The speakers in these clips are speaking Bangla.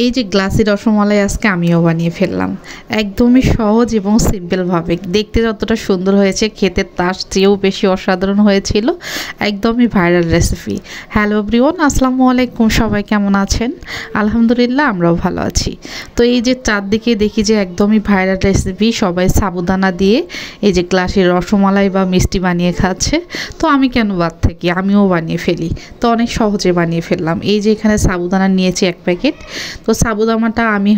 এই যে গ্লাসি রসমালাই আজকে আমিও বানিয়ে ফেললাম। একদমই সহজ এবং সিম্পলভাবে, দেখতে যতটা সুন্দর হয়েছে খেতে তার চেয়েও বেশি অসাধারণ হয়েছিল। একদমই ভাইরাল রেসিপি। হ্যালো এভরিওয়ান, আসসালামু আলাইকুম। সবাই কেমন আছেন? আলহামদুলিল্লাহ, আমরাও ভালো আছি। তো এই যে চারদিকে দেখি যে একদমই ভাইরাল রেসিপি, সবাই সাবুদানা দিয়ে এই যে গ্লাসি রসমালাই বা মিষ্টি বানিয়ে খাচ্ছে। তো আমি কেন বাদ থাকি, আমিও বানিয়ে ফেলি। তো অনেক সহজে বানিয়ে ফেললাম। এই যে এখানে সাবুদানা নিয়েছি 1 প্যাকেট। তো সাবুদানাটা আমি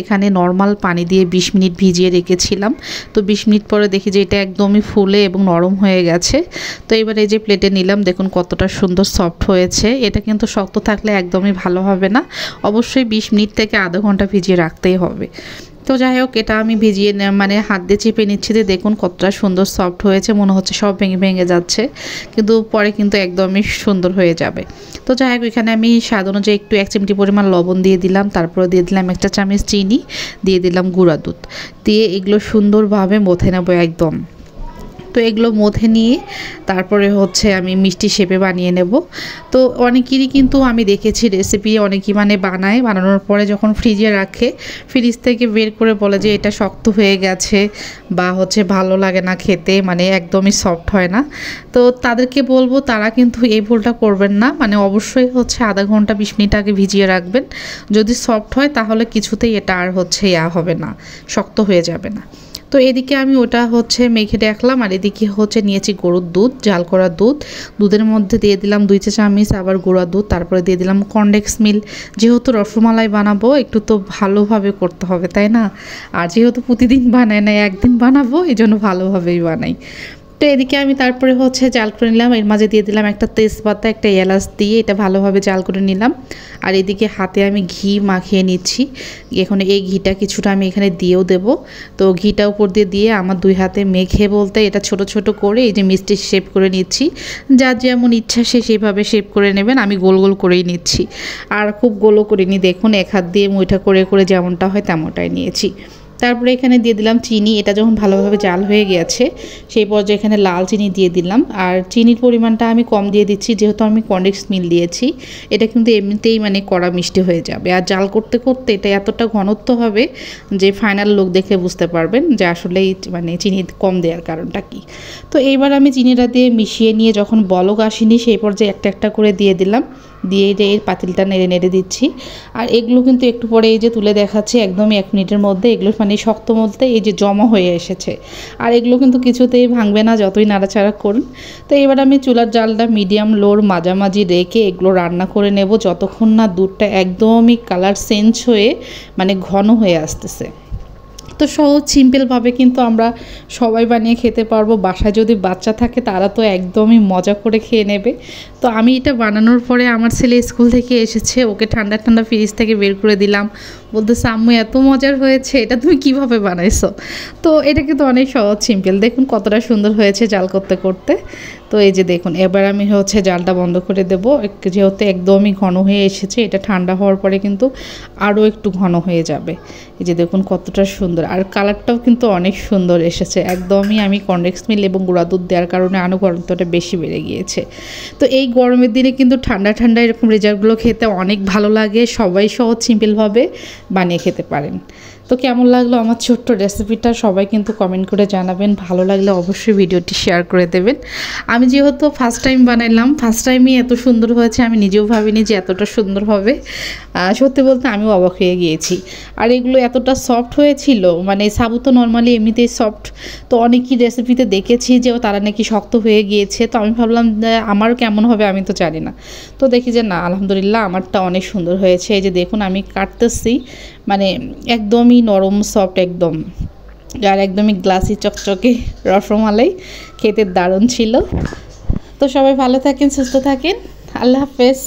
এখানে নর্মাল পানি দিয়ে 20 মিনিট ভিজিয়ে রেখেছিলাম। তো 20 মিনিট পরে দেখি যে এটা একদমই ফুলে এবং নরম হয়ে গেছে। তো এবার এই যে প্লেটে নিলাম, দেখুন কতটা সুন্দর সফট হয়েছে। এটা কিন্তু শক্ত থাকলে একদমই ভালো হবে না, অবশ্যই 20 মিনিট থেকে আধা ঘন্টা ভিজিয়ে রাখতেই হবে। তো যাই হোক, এটা আমি ভিজিয়ে হাত দিয়ে চেপে নিচ্ছি। যে দেখুন কতটা সুন্দর সফট হয়েছে, মনে হচ্ছে সব ভেঙে ভেঙে যাচ্ছে, কিন্তু পরে কিন্তু একদমই সুন্দর হয়ে যাবে। তো যাই হোক, এখানে আমি স্বাদ অনুযায়ী একটু 1 চিমটি পরিমাণ লবণ দিয়ে দিলাম, তারপরে দিয়ে দিলাম 1 চা চামচ চিনি, দিয়ে দিলাম গুঁড়া দুধ, দিয়ে এগুলো সুন্দরভাবে মথে নেবো একদম। তো এগুলো মথে নিয়ে তারপরে আমি মিষ্টি শেপে বানিয়ে নেব। তো অনেকেরই কিন্তু আমি দেখেছি রেসিপি, অনেকেই বানায়, বানানোর পরে যখন ফ্রিজে রাখে, ফ্রিজ থেকে বের করে বলে যে এটা শক্ত হয়ে গেছে বা ভালো লাগে না খেতে, একদমই সফট হয় না। তো তাদেরকে বলবো তারা কিন্তু এই ভুলটা করবেন না। অবশ্যই আধা ঘন্টা 20 মিনিট আগে ভিজিয়ে রাখবেন। যদি সফট হয় তাহলে কিছুতেই এটা আর হবে না, শক্ত হয়ে যাবে না। তো এদিকে আমি ওটা মেখে রাখলাম, আর এদিকে নিয়েছি গরুর দুধ, জাল করা দুধ। দুধের মধ্যে দিয়ে দিলাম 2 চা চামচ আবার গুঁড়া দুধ, তারপরে দিয়ে দিলাম কনডেন্স মিল্ক। যেহেতু রসমালাই বানাবো, একটু তো ভালোভাবে করতে হবে, তাই না? আর যেহেতু প্রতিদিন বানাই না, একদিন বানাবো, এই জন্য ভালোভাবেই বানাই। তো এদিকে আমি তারপরে জাল করে নিলাম। এর মাঝে দিয়ে দিলাম একটা তেজপাতা, একটা এলাচ দিয়ে এটা ভালোভাবে জাল করে নিলাম। আর এদিকে হাতে আমি ঘি মাখিয়ে নিচ্ছি। এখন এই ঘিটা কিছুটা আমি এখানে দিয়েও দেব। তো ঘিটা উপর দিয়ে আমার 2 হাতে মেখে এটা ছোট ছোট করে এই যে মিষ্টি শেপ করে নিচ্ছি। যার যেমন ইচ্ছা সে সেইভাবে শেপ করে নেবেন। আমি গোল গোল করেই নিচ্ছি, আর খুব গোলও করিনি। দেখুন 1 হাত দিয়ে মুঠা করে করে যেমনটা হয় তেমনটাই নিয়েছি। তারপরে এখানে দিয়ে দিলাম চিনি। এটা যখন ভালোভাবে জাল হয়ে গেছে, সেই পর্যায়ে এখানে লাল চিনি দিয়ে দিলাম। আর চিনির পরিমাণটা আমি কম দিয়ে দিচ্ছি, যেহেতু আমি কনডেন্স মিল্ক দিয়েছি। এটা কিন্তু এমনিতেই কড়া মিষ্টি হয়ে যাবে। আর জাল করতে করতে এটা এতটা ঘনত্ব হবে যে ফাইনাল লুক দেখে বুঝতে পারবেন যে আসলেই চিনি কম দেওয়ার কারণটা কি। তো এইবার আমি চিনিটা দিয়ে মিশিয়ে নিয়ে যখন বলক আসেনি, সেই পর্যায়ে একটা একটা করে দিয়ে দিলাম। দিয়ে এর পাতিলটা নেড়ে নেড়ে দিচ্ছি। আর এগুলো কিন্তু একটু পরে এই যে তুলে দেখাচ্ছি, একদমই 1 মিনিটের মধ্যে এগুলো শক্ত মধ্যে এই যে জমা হয়ে এসেছে। আর এগুলো কিন্তু কিছুতেই ভাঙবে না যতই নাড়াচাড়া করুন। তো এবার আমি চুলার জালটা মিডিয়াম লোর মাঝামাঝি রেখে এগুলো রান্না করে নেব, যতক্ষণ না দুধটা একদমই কালার চেঞ্জ হয়ে ঘন হয়ে আসতেছে। তো সহজ সিম্পলভাবে কিন্তু আমরা সবাই বানিয়ে খেতে পারবো। বাসায় যদি বাচ্চা থাকে তারা তো একদমই মজা করে খেয়ে নেবে। তো আমি এটা বানানোর পরে আমার ছেলে স্কুল থেকে এসেছে, ওকে ঠান্ডা ঠান্ডা ফ্রিজ থেকে বের করে দিলাম। বলতেছে আম্মু এত মজার হয়েছে, এটা তুমি কিভাবে বানাইছো? তো এটা কিন্তু অনেক সহজ সিম্পল। দেখুন কতটা সুন্দর হয়েছে জাল করতে করতে। তো এই যে দেখুন, এবার আমি জালটা বন্ধ করে দেব, যেহেতু একদমই ঘন হয়ে এসেছে। এটা ঠান্ডা হওয়ার পরে কিন্তু আরও একটু ঘন হয়ে যাবে। এই যে দেখুন কতটা সুন্দর, আর কালারটাও কিন্তু অনেক সুন্দর এসেছে। একদমই আমি কনডেন্স মিল্ক এবং গুঁড়া দুধ দেওয়ার কারণে আনুগত্যটা বেশি বেড়ে গিয়েছে। তো এই গরমের দিনে কিন্তু ঠান্ডা ঠান্ডা এরকম রেজাল্টগুলো খেতে অনেক ভালো লাগে। সবাই সহজ সিম্পলভাবে বানিয়ে খেতে পারেন। তো কেমন লাগলো আমার ছোট্ট রেসিপিটা সবাই কিন্তু কমেন্ট করে জানাবেন। ভালো লাগলে অবশ্যই ভিডিওটি শেয়ার করে দেবেন। আমি যেহেতু ফার্স্ট টাইম বানাইলাম, ফার্স্ট টাইমই এত সুন্দর হয়েছে, আমি নিজেও ভাবিনি যে এতটা সুন্দর হবে। সত্যি বলতে আমিও অবাক হয়ে গিয়েছি। আর এগুলো এতটা সফট হয়েছিল, সাবু তো নর্মালি এমনিতেই সফট। তো অনেকই রেসিপিতে দেখেছি যে তারা নাকি শক্ত হয়ে গিয়েছে। তো আমি ভাবলাম যে আমার কেমন হবে, আমি তো জানি না। তো দেখি যে না, আলহামদুলিল্লাহ আমারটা অনেক সুন্দর হয়েছে। এই যে দেখুন আমি কাটতেছি, একদমই নরম সফট একদম, আর একদমই গ্লাসি চকচকে রসমালাই, খেতে দারুণ ছিল। তো সবাই ভালো থাকেন, সুস্থ থাকেন, আল্লাহ হাফেজ।